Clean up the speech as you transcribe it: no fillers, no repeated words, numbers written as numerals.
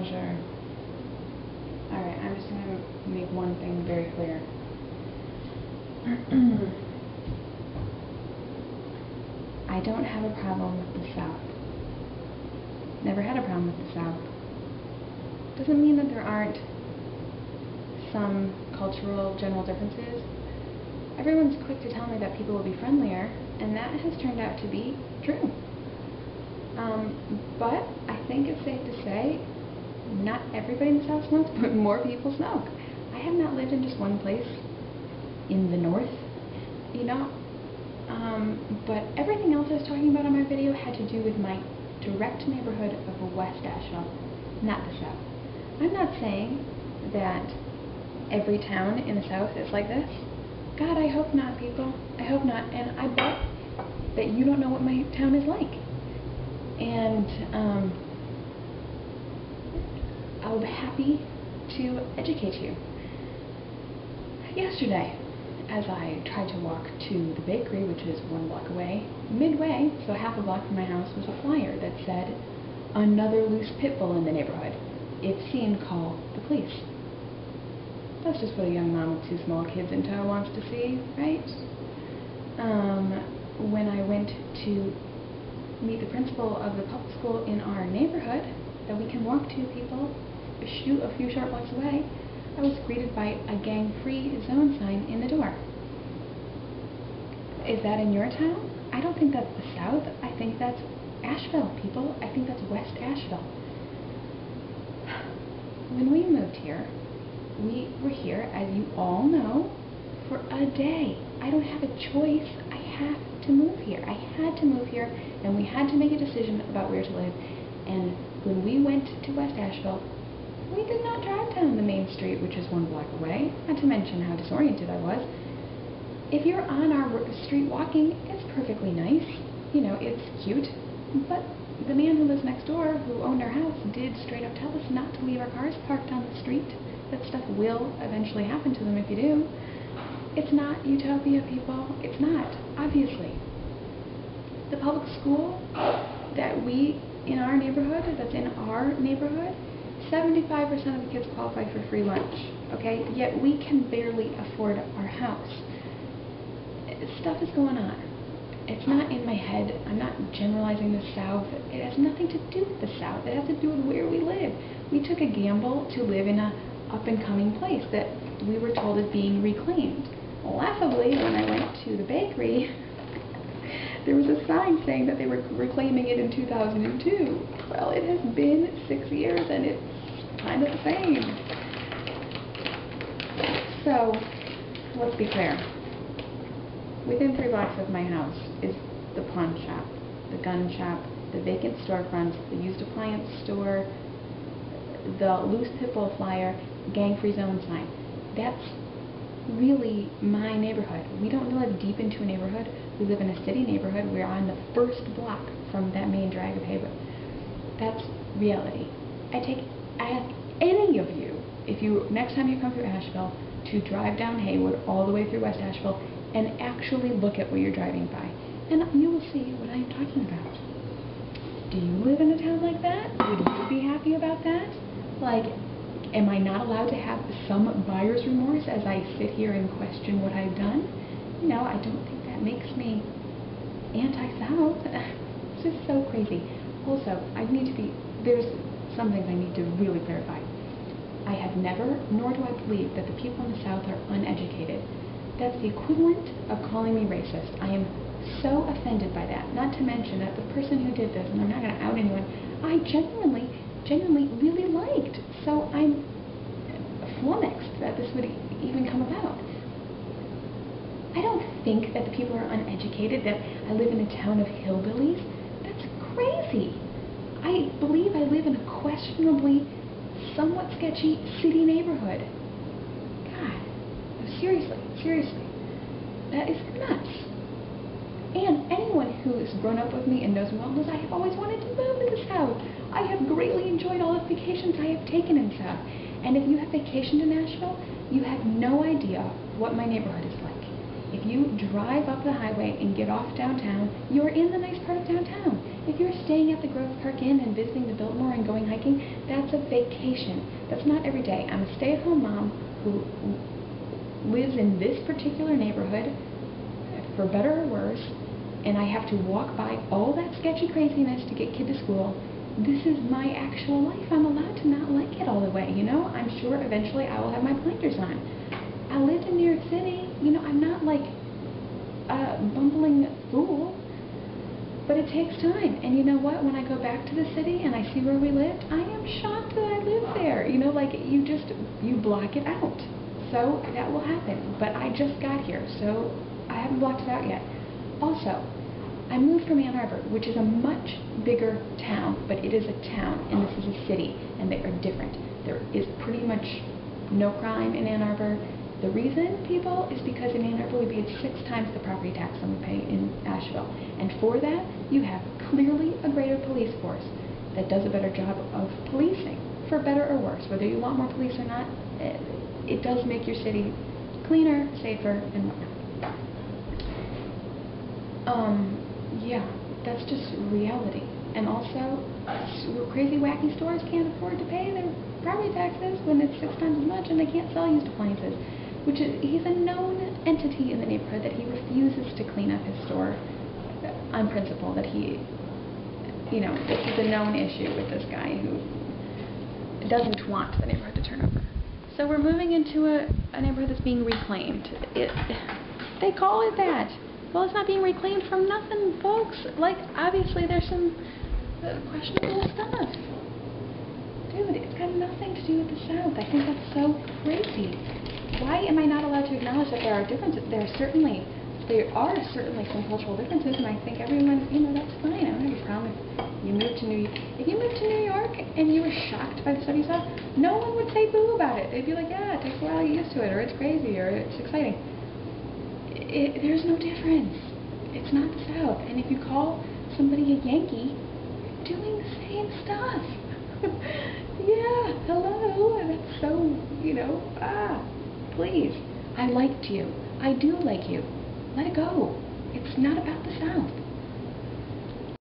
Sure. Alright, I'm just going to make one thing very clear. I don't have a problem with the South. Never had a problem with the South. Doesn't mean that there aren't some cultural general differences. Everyone's quick to tell me that people will be friendlier, and that has turned out to be true. But I think it's safe to say not everybody in the South smokes, but more people smoke. I have not lived in just one place in the North, you know, but everything else I was talking about in my video had to do with my direct neighborhood of West Asheville, not the South. I'm not saying that every town in the South is like this. God, I hope not, people. I hope not. And I bet that you don't know what my town is like. And I'll be happy to educate you. Yesterday, as I tried to walk to the bakery, which is 1 block away, midway, so half a block from my house, was a flyer that said, "Another loose pit bull in the neighborhood. If seen, call the police." That's just what a young mom with 2 small kids in tow wants to see, right? When I went to meet the principal of the public school in our neighborhood that we can walk to, people, shoot a few short blocks away, I was greeted by a gang-free zone sign in the door. Is that in your town? I don't think that's the South. I think that's Asheville, people. I think that's West Asheville. When we moved here, we were here, as you all know, for a day. I don't have a choice. I have to move here. I had to move here, and we had to make a decision about where to live. And when we went to West Asheville, we did not drive down the main street, which is 1 block away, not to mention how disoriented I was. If you're on our street walking, it's perfectly nice. You know, it's cute. But the man who lives next door, who owned our house, did straight up tell us not to leave our cars parked on the street. That stuff will eventually happen to them if you do. It's not utopia, people. It's not, obviously. The public school that we, in our neighborhood, that's in our neighborhood, 75% of the kids qualify for free lunch, okay? Yet we can barely afford our house. Stuff is going on. It's not in my head. I'm not generalizing the South. It has nothing to do with the South. It has to do with where we live. We took a gamble to live in a up-and-coming place that we were told is being reclaimed. Laughably, when I went to the bakery, there was a sign saying that they were reclaiming it in 2002. Well, it has been 6 years, and it's kind of the same. So, let's be clear. Within 3 blocks of my house is the pawn shop, the gun shop, the vacant storefront, the used appliance store, the loose pit bull flyer, gang-free zone sign. That's really my neighborhood. We don't live deep into a neighborhood. We live in a city neighborhood. We're on the 1st block from that main drag of Haywood. That's reality. I ask any of you, if you, next time you come through Asheville, to drive down Haywood all the way through West Asheville and actually look at where you're driving by. And you will see what I'm talking about. Do you live in a town like that? Would you be happy about that? Like, am I not allowed to have some buyer's remorse as I sit here and question what I've done? No, I don't think that makes me anti-South. It's just so crazy. Also, there's some things I need to really clarify. I have never, nor do I believe, that the people in the South are uneducated. That's the equivalent of calling me racist. I am so offended by that. Not to mention that the person who did this, and I'm not going to out anyone, I genuinely really liked. So I'm flummoxed that this would even come about. I don't think that the people are uneducated, that I live in a town of hillbillies. That's crazy. I believe I live in a questionably, somewhat sketchy city neighborhood. God, seriously. That is nuts. And anyone who's grown up with me and knows me well knows I have always wanted to move to the South. I have greatly enjoyed all the vacations I have taken in the South. And if you have vacationed in Nashville, you have no idea what my neighborhood is like. If you drive up the highway and get off downtown, you're in the nice part of downtown. If you're staying at the Grove Park Inn and visiting the Biltmore and going hiking, that's That's a vacation. That's not every day. I'm a stay-at-home mom who lives in this particular neighborhood, for better or worse, and I have to walk by all that sketchy craziness to get kid to school. This is my actual life. I'm allowed to not like it all the way, you know? I'm sure eventually I will have my blinders on. I lived in New York City. You know, I'm not like a bumbling fool. But it takes time. And you know what? When I go back to the city and I see where we lived, I am shocked that I lived there. You know, like you block it out. So that will happen. But I just got here, so I haven't blocked it out yet. Also, I moved from Ann Arbor, which is a much bigger town, but it is a town, and this is a city, and they are different. There is pretty much no crime in Ann Arbor. The reason, people, is because in Ann Arbor we paid 6 times the property tax than we pay in Asheville. And for that, you have clearly a greater police force that does a better job of policing, for better or worse. Whether you want more police or not, it does make your city cleaner, safer, and whatnot. Yeah, that's just reality. And also, crazy wacky stores can't afford to pay their property taxes when it's 6 times as much, and they can't sell used appliances. He's a known entity in the neighborhood that he refuses to clean up his store on principle, that he, you know, this is a known issue with this guy who doesn't want the neighborhood to turn over. So we're moving into a neighborhood that's being reclaimed. They call it that. Well, it's not being reclaimed from nothing, folks. Like, obviously there's some questionable stuff. Dude, it's got nothing to do with the South. I think that's so crazy. Why am I not allowed to acknowledge that there are differences? There are certainly some cultural differences, and I think everyone, you know, that's fine. I don't have a problem if you moved to New York and you were shocked by the stuff you saw, no one would say boo about it. They'd be like, yeah, it takes a while to get used to it, or it's crazy, or it's exciting. There's no difference. It's not the South. And if you call somebody a Yankee, you're doing the same stuff. Yeah, hello. That's so, you know, please. I liked you. I do like you. Let it go. It's not about the South.